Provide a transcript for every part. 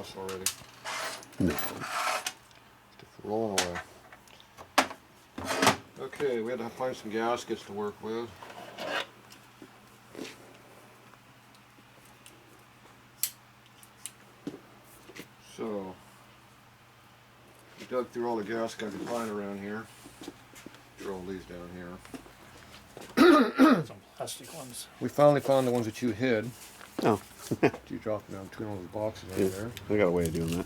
mess already. No. Just rolling away. Okay, we had to find some gaskets to work with. So, we dug through all the gaskets I could find around here. Throw all these down here. Some plastic ones. We finally found the ones that you hid. Oh. You dropped them down between all those boxes over Yeah, there. I got a way of doing that.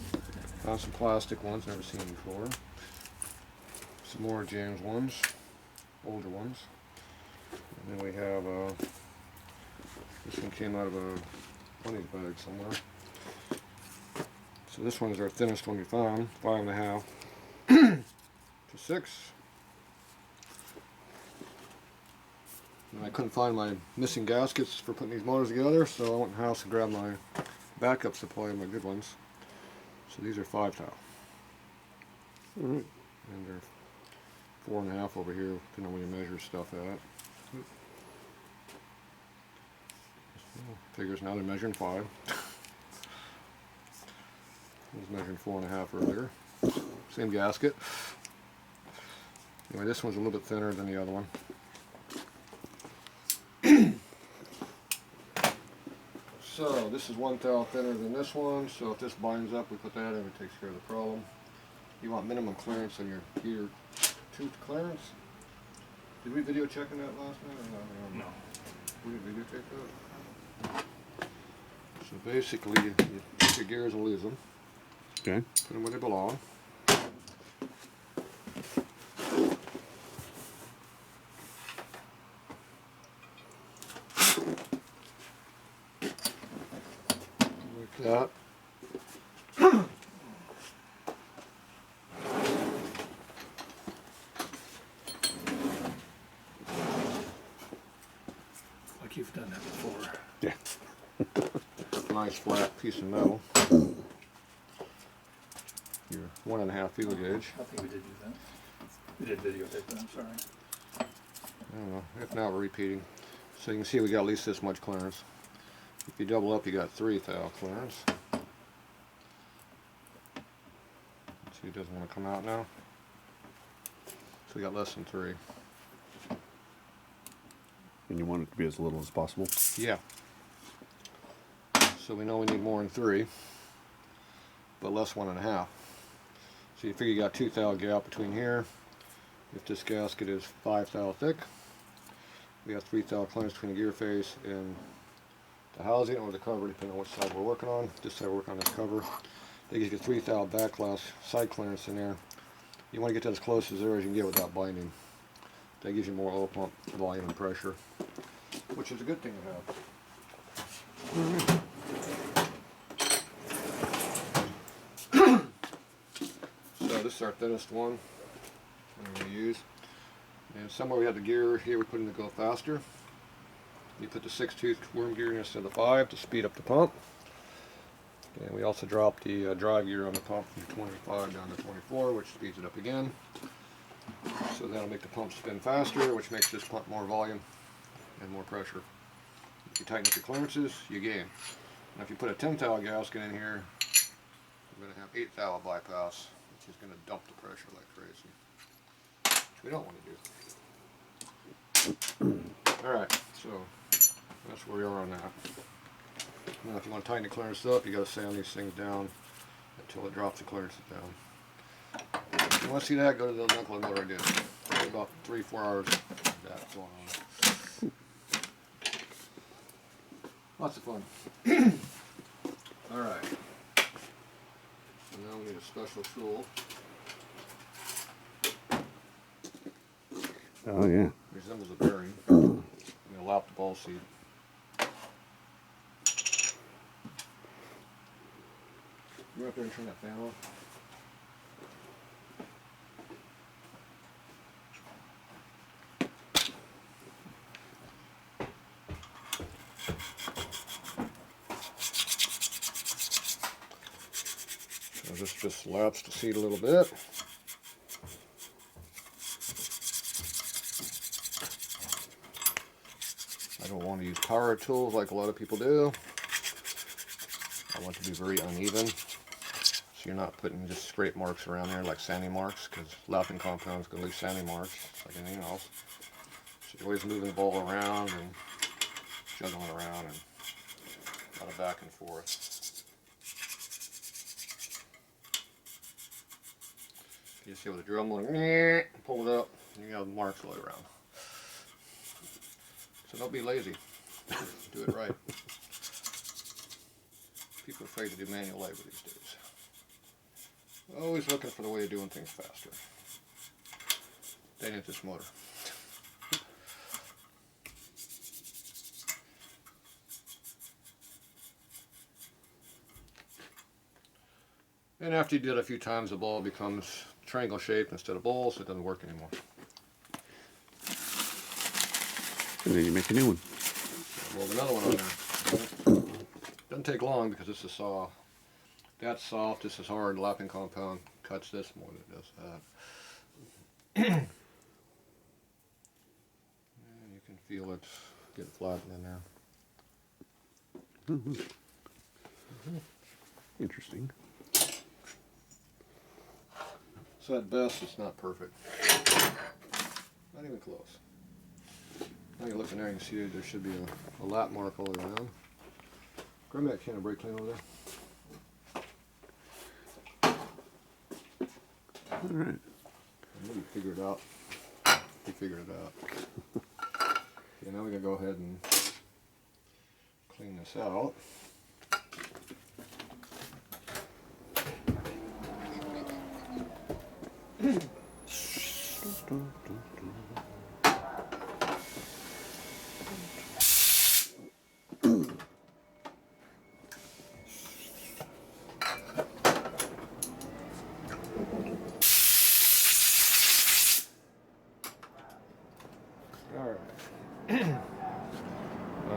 Found some plastic ones, never seen before. Some more James ones, older ones. And then we have, this one came out of a money bag somewhere. So this one is our thinnest one we found, 5.5 to 6. And I couldn't find my missing gaskets for putting these motors together, so I went in the house and grabbed my backup supply of my good ones. So these are 5 thou. Alright. And they're 4.5 over here, depending on where you measure stuff at. Figures now they're measuring 5. I was measuring 4.5 earlier. Same gasket. Anyway, this one's a little bit thinner than the other one. So this is 1 thou thinner than this one, so if this binds up, we put that in, it takes care of the problem. You want minimum clearance on your gear tooth clearance. Did we video checking that last night or not? No. We did video check that? So basically, you take your gears and lose them. Okay. Put them where they belong. Like that. Like you've done that before. Yeah. Nice flat piece of metal. Your 1.5 feel gauge. I think we did do that. We did videotape that, I'm sorry. I don't know. If not, we're repeating. So you can see we got at least this much clearance. If you double up, you got 3 thou clearance. See, it doesn't want to come out now. So we got less than 3. And you want it to be as little as possible? Yeah. So we know we need more than 3, but less 1.5. So you figure you got 2 thou gap between here. If this gasket is 5 thou thick, we have 3 thou clearance between the gear face and the housing or the cover, depending on which side we're working on. This side we're working on this cover. They get you 3 thou backlash side clearance in there. You want to get that as close as there as you can get without binding. That gives you more oil pump volume and pressure, which is a good thing to have. So this is our thinnest one we're going to use. And somewhere we have the gear here we put in to go faster. You put the 6-tooth worm gear in instead of the 5 to speed up the pump. And we also dropped the drive gear on the pump from 25 down to 24, which speeds it up again. So that'll make the pump spin faster, which makes this pump more volume and more pressure. If you tighten up your clearances, you gain. Now if you put a 10 thou gasket in here, you're going to have 8 thou bypass, which is going to dump the pressure like crazy, which we don't want to do. Alright, so that's where we are on that. Now if you want to tighten the clearance up, you got to sand these things down until it drops the clearances down. If you want to see that, go to the knuckle motor I did. About 3-4 hours of that going on. Lots of fun. Alright. So now we need a special tool. Oh, yeah. Resembles a bearing. I'm going to lap the ball seat. You go up there and turn that fan off. So this just laps the seat a little bit. I don't want to use power tools like a lot of people do. I want it to be very uneven. you're not putting just scrape marks around there like sandy marks, because lapping compound is going to leave sandy marks like anything else. So you're always moving the ball around and juggling around and a lot of back and forth. You see with the drum going, pull it up, and you have marks all the way around. So don't be lazy. Do it right. People are afraid to do manual labor these days. Always looking for the way of doing things faster. They need this motor. And after you do it a few times, the ball becomes triangle shaped instead of balls, so it doesn't work anymore. And then you make a new one. Well, another one on there. Doesn't take long because this is soft. That's soft, this is hard. Lapping compound cuts this more than it does that. And you can feel it getting flattened in there. Interesting. So at best, it's not perfect. Not even close. Now you look in there, you can see there should be a lap mark all the way around. Grab me that can of brake clean over there. All right. Maybe figure it out. We figured it out. Okay, now we're gonna go ahead and clean this out.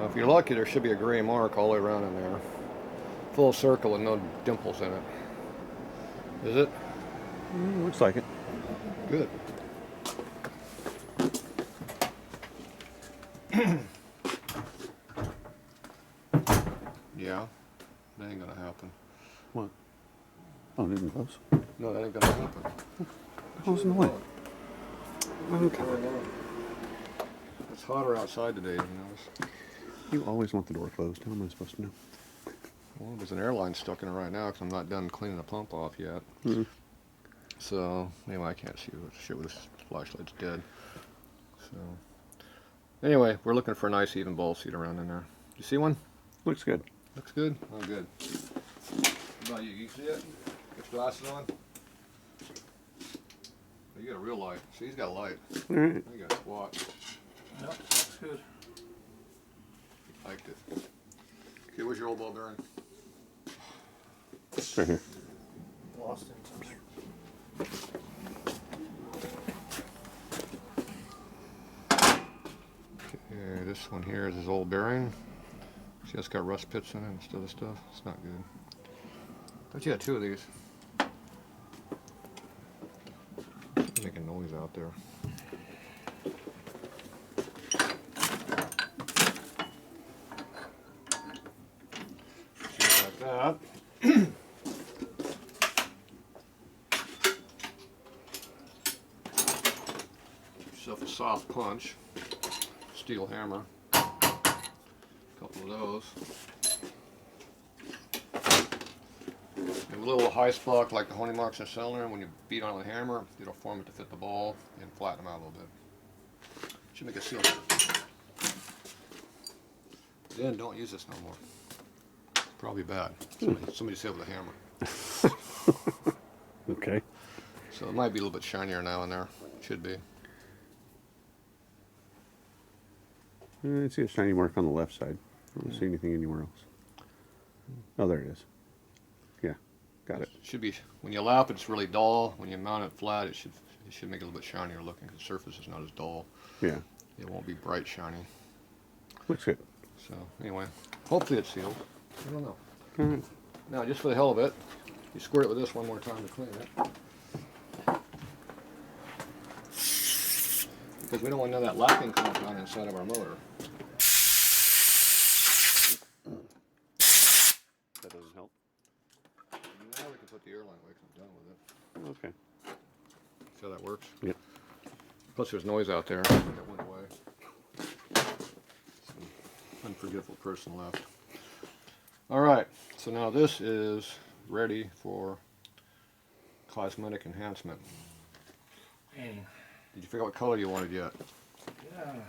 If you're lucky, there should be a gray mark all the way around in there. Full circle with no dimples in it. Is it? Looks like it. Good. Yeah, that ain't gonna happen. What? Oh, it didn't close. No, that ain't gonna happen. Close in the way. Okay. It's hotter outside today, you notice. You always want the door closed. How am I supposed to know? Well, there's an airline stuck in it right now because I'm not done cleaning the pump off yet. Mm-hmm. So, anyway, I can't see what shit with this flashlight's dead. So, anyway, we're looking for a nice even ball seat around in there. You see one? Looks good. Looks good? Oh, good. What about you? You see it? Get your glasses on? You got a real light. See, he's got a light. All right. You got a watch. Yep, looks good. Liked it. Okay, where's your old ball bearing? It's right here. Lost in something. Okay, this one here is his old bearing. See, it's got rust pits in it and other stuff. It's not good. But you got two of these. It's making noise out there. Like that. Yourself a soft punch, steel hammer, a couple of those, and a little high spark like the honey marks in the cylinder. When you beat on the hammer, it'll form it to fit the ball and flatten them out a little bit. Should make a seal. Then don't use this no more. Probably bad. Somebody said with a hammer. Okay. So it might be a little bit shinier now in there. Should be. I see a shiny mark on the left side. I don't see anything anywhere else. Oh, there it is. Yeah, got it. Should be, when you lap it's really dull. When you mount it flat, it should make it a little bit shinier looking because the surface is not as dull. Yeah, It won't be bright shiny. looks good. So anyway, hopefully it's sealed. I don't know. All right. Now, just for the hell of it, you squirt it with this one more time to clean it. Because we don't want none of that lapping compound inside of our motor. That doesn't help. Now we can put the air line away 'cause I'm done with it. Okay. See how that works? Yep. Plus there's noise out there that went away. Some unforgivable person left. Alright, so now this is ready for cosmetic enhancement. Painting. Did you figure out what color you wanted yet? Yeah.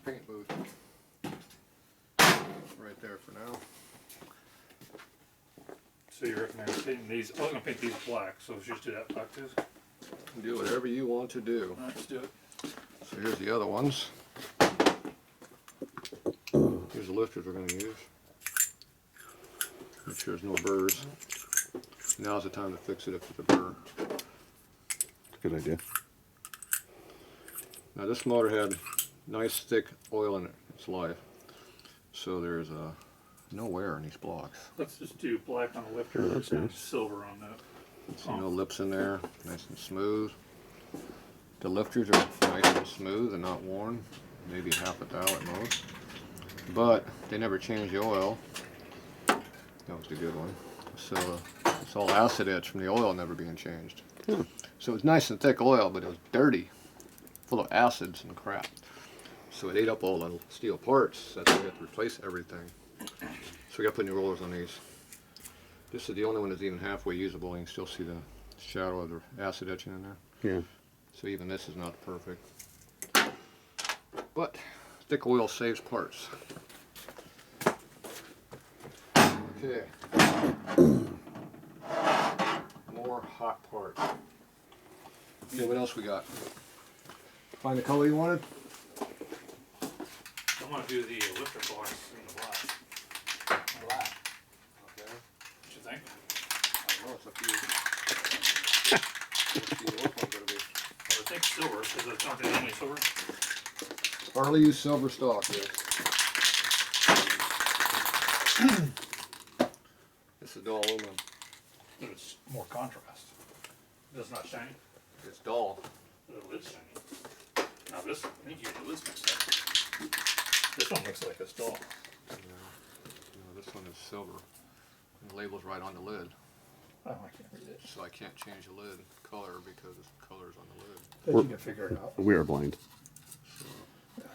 Paint booth. Right there for now. So you recommend painting these? I was gonna paint these black, so let's just do that black too. Do whatever you want to do. Alright, let's do it. So here's the other ones. Here's the lifters we're going to use. Make sure there's no burrs. Now's the time to fix it if it's a burr. Good idea. Now this motor had nice thick oil in its life, so there's no wear in these blocks. Let's just do black on the lifter Oh, that's and nice. silver on that. See no lips in there, nice and smooth. The lifters are nice and smooth and not worn, maybe half a thou at most. But they never change the oil. That was the good one. So it's all acid etch from the oil never being changed. So it's nice and thick oil, but it was dirty, full of acids and crap. So it ate up all the steel parts. That's why we have to replace everything. So we got to put new rollers on these. This is the only one that's even halfway usable. You can still see the shadow of the acid etching in there. Yeah. So even this is not perfect. But thick oil saves parts. Okay. More hot parts. Okay, what else we got? Find the color you wanted? I'm gonna do the lifter blocks in the black. Black. Okay. What you think? I don't know, it's up to you. What's the oil one gonna be? I would think silver, because it's not the only silver. Harley used silver stock, yes. This is dull aluminum. But it's more contrast. It's not shiny. It's dull. The lid's shiny. Now this, I think you get the lid's mixed up. This one looks like it's dull. No, this one is silver. And the label's right on the lid. Oh, I can't read it. So I can't change the lid color because the color's on the lid. But you can figure it out. We are blind.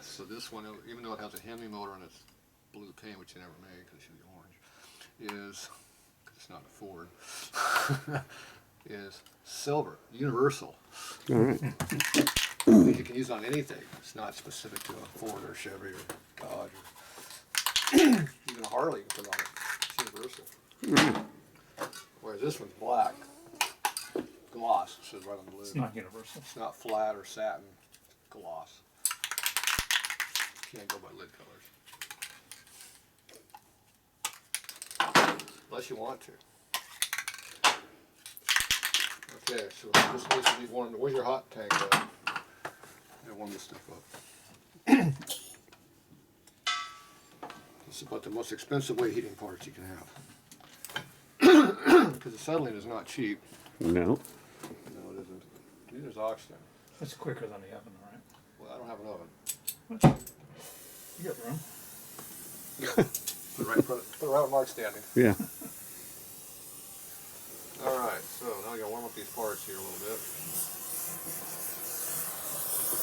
So this one, even though it has a Hemi motor and it's blue paint, which they never made because it should be orange, is, because it's not a Ford, is silver, universal. All right. You can use it on anything. It's not specific to a Ford or Chevy or Dodge or even a Harley you can put on it. It's universal. Whereas this one's black, gloss, it says right on the lid. It's not universal. It's not flat or satin, gloss. Can't go by lid colors. Unless you want to. Okay, so this needs to be warmed. Where's your hot tank at? Yeah, warm this stuff up. This is about the most expensive way heating parts you can have. Because the settling is not cheap. No. No, it isn't. Neither is oxygen. It's quicker than the oven, right? Well, I don't have an oven. You got room. Put it right in front of, put it right where Mark's standing. Yeah. Alright, so now I gotta warm up these parts here a little bit.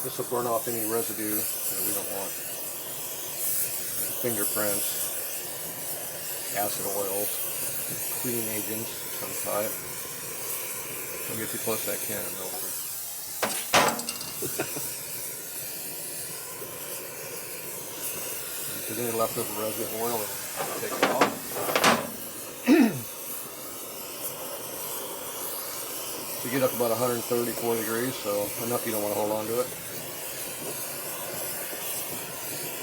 This will burn off any residue that we don't want. Fingerprints, acid oils, cleaning agents, some type. Don't get too close to that can, it melts. If there's any leftover residue oil, then take it off. So you get up about 130, 40 degrees, so enough you don't want to hold on to it.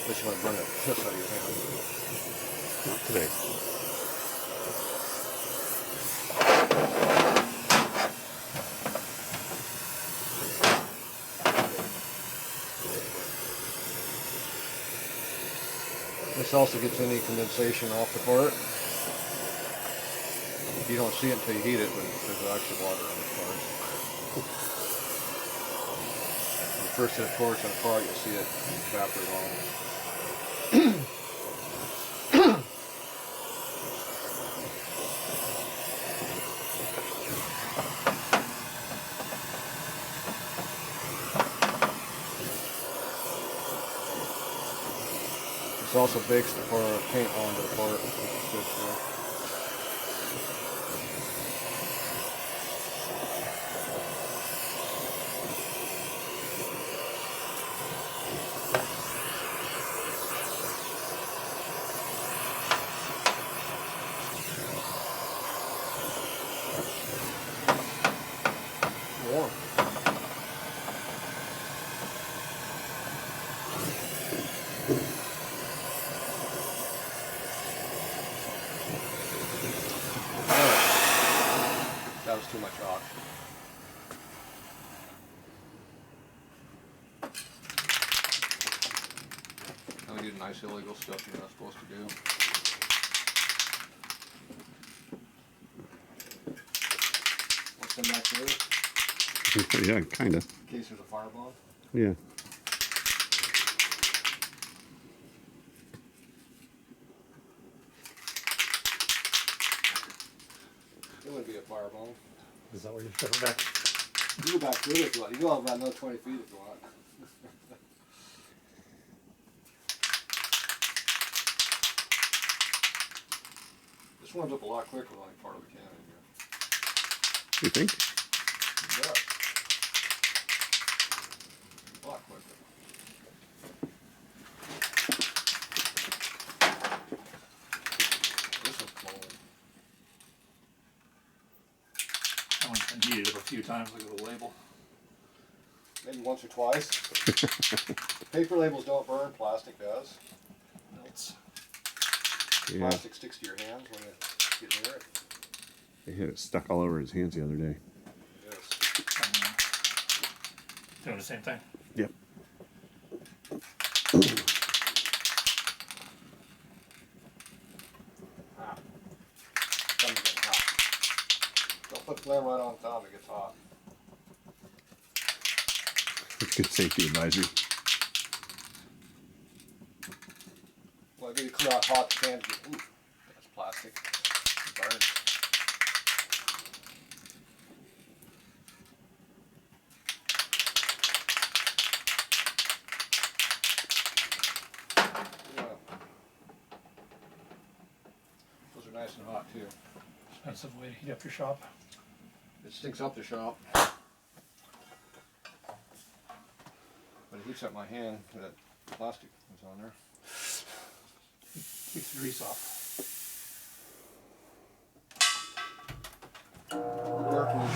Unless you want to burn the piss out of your hand. Not today. This also gets any condensation off the part. You don't see it until you heat it, but there's actually water on the part. When you first hit a torch on a part, you'll see it evaporate off. This also bakes the paint onto the part, which is good too. Warm. That was too much hot. Now we do the nice illegal stuff you're not supposed to do. Let's come back to it Yeah, kind of. in case there's a fireball. Yeah. It wouldn't be a fireball. Is that where you're stepping back? You go back through it if you want. You go out about another 20 feet if you want. This warms up a lot quicker than like part of the can in here. You think? It does. A lot quicker. This one's cold. I went and heated it a few times. Look at the label. Maybe once or twice. Paper labels don't burn, plastic does. Melts. Yeah. Plastic sticks to your hands when you get near it. They had it stuck all over his hands the other day. Yes. Doing the same thing. Yep. Hot. Something's getting hot. Don't put flame right on top, it gets hot. Good safety advisory. Well, I get to clear out hot cans. Ooh, that's plastic. It burns. Yeah. Those are nice and hot too. Expensive way to heat up your shop. It stinks up the shop. But it heats up my hand. That plastic was on there. Keeps the grease off. We're working.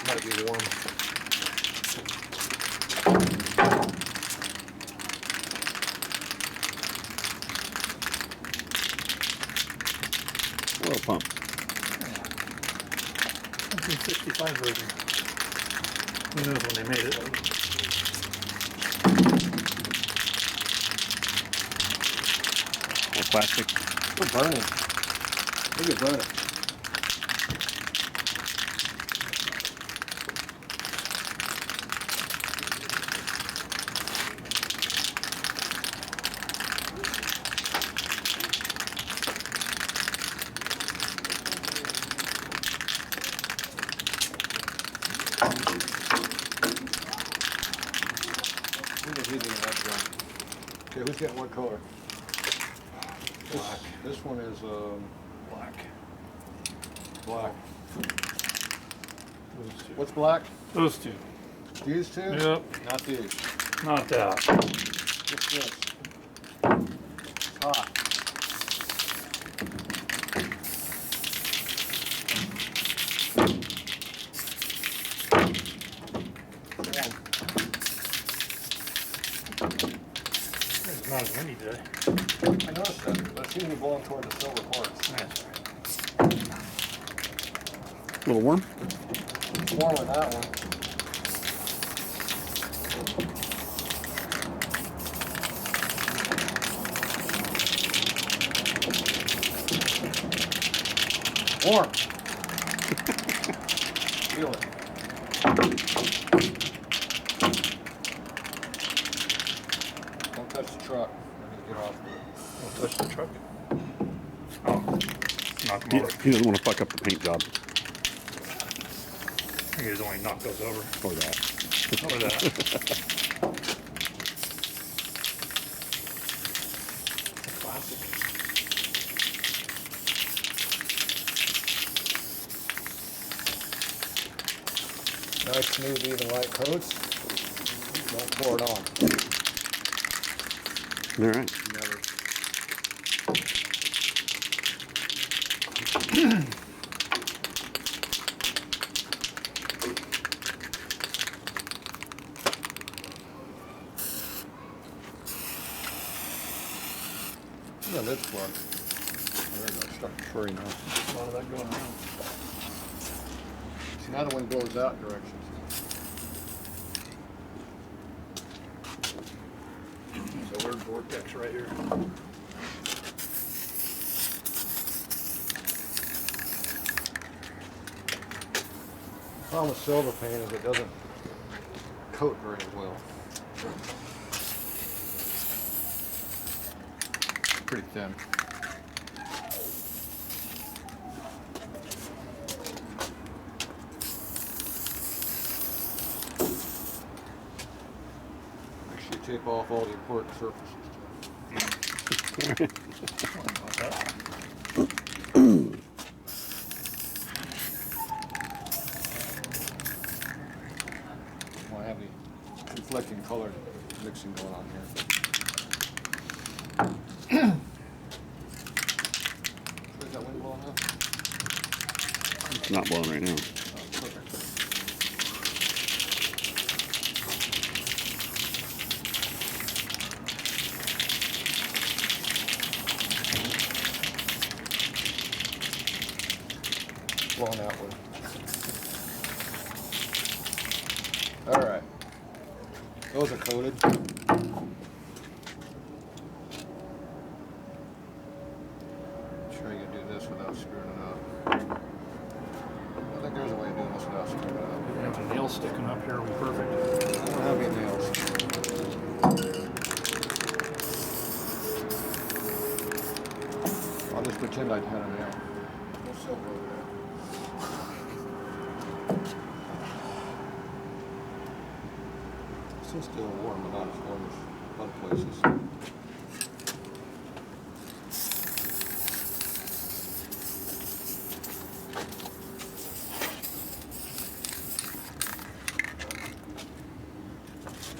Might be warm. Oil pump. 1965 version. Who knows when they made it? More plastic. We're burning. Look at burning. Okay, who's getting what color? Black. This one is Black. black. Those two. What's black? Those two. These two? Yep. Not these. Not that. What's this? It's hot. It's not as windy today. I noticed that, but it seems to be blowing toward the silver quartz. That's right. A little warm? Warm on that one. Warm. Feel it. Don't touch the truck. I'm gonna get off of it. Don't touch the truck. Oh, knock him over. He doesn't want to fuck up the paint job. I think he's only knocked those over. Or that. Or that. Classic. Nice, smooth, even light coats. Don't pour it on. All right. Never. Yeah, lid's plug. There we go. Start free now. A lot of that going around. See, now the wind blows that direction. So we're vortex right here. The problem with silver paint is it doesn't coat very well. It's pretty thin. Make sure you tape off all the important surfaces. About that. Don't have any conflicting color mixing going on here. Where's that wind blowing up? It's not blowing right now. Oh, perfect. Blowing that way. All right. Those are coated. Sure you can do this without screwing it up. I think there's a way of doing this without screwing it up. We have a nail sticking up here, we perfect. I don't have any nails. I'll just pretend I had a nail. No silver over there. It's still warm, but not as warm as other places.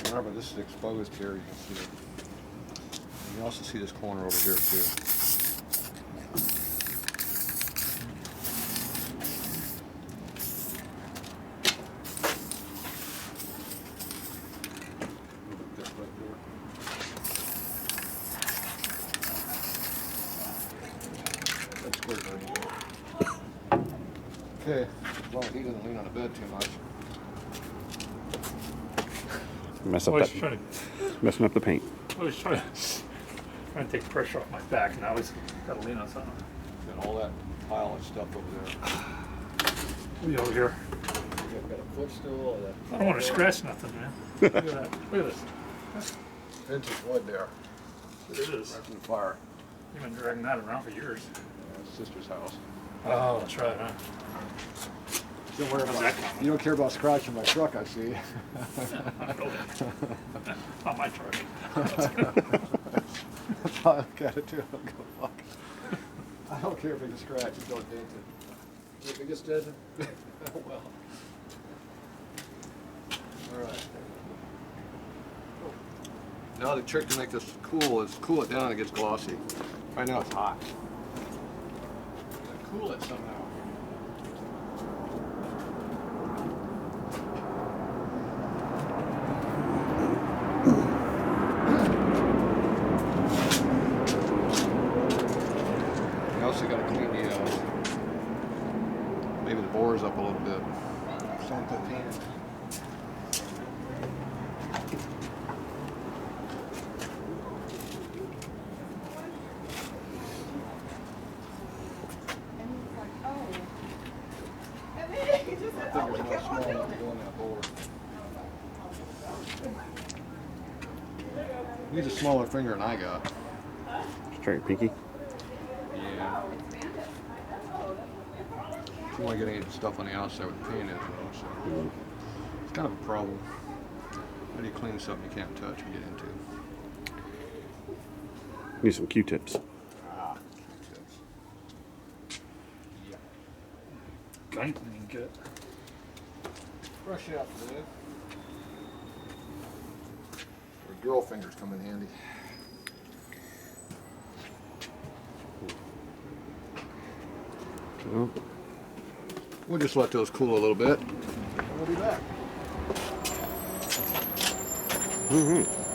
Remember, this is exposed here. You can see it. And you also see this corner over here too. This right there. That's good right here. Okay, as long as he doesn't lean on the bed too much. Mess up Always that, trying messing up the paint. to take pressure off my back. Now he's got to lean on something. Got all that pile of stuff over there. We over here. You've got a footstool and a... I don't want to scratch nothing, man. Look at that. Look at this. Vintage wood there. It is. Right from the fire. You've been dragging that around for years. Yeah, sister's house. Oh, that's right, huh? Don't worry How's about that coming? You don't care about scratching my truck, I see. I know that. Not my truck. I look at it too. I'll go, fuck. I don't care if it's a scratch, just don't dent it. If it gets dented, oh well. Alright. Now the trick to make this cool is cool it down and it gets glossy. Right now it's hot. Gotta cool it somehow. You also got to clean the Maybe the bore's up a little bit. Someone put paint in. Use a smaller finger than I got. Just try your pinky. Yeah. You want to get any stuff on the outside with the paint in it, though, so it's kind of a problem. How do you clean something you can't touch or get into? Need some Q-tips. Yeah. Gun cleaning kit. Brush out for that. Or girl fingers come in handy. Well, We'll just let those cool a little bit. And we'll be back. all right.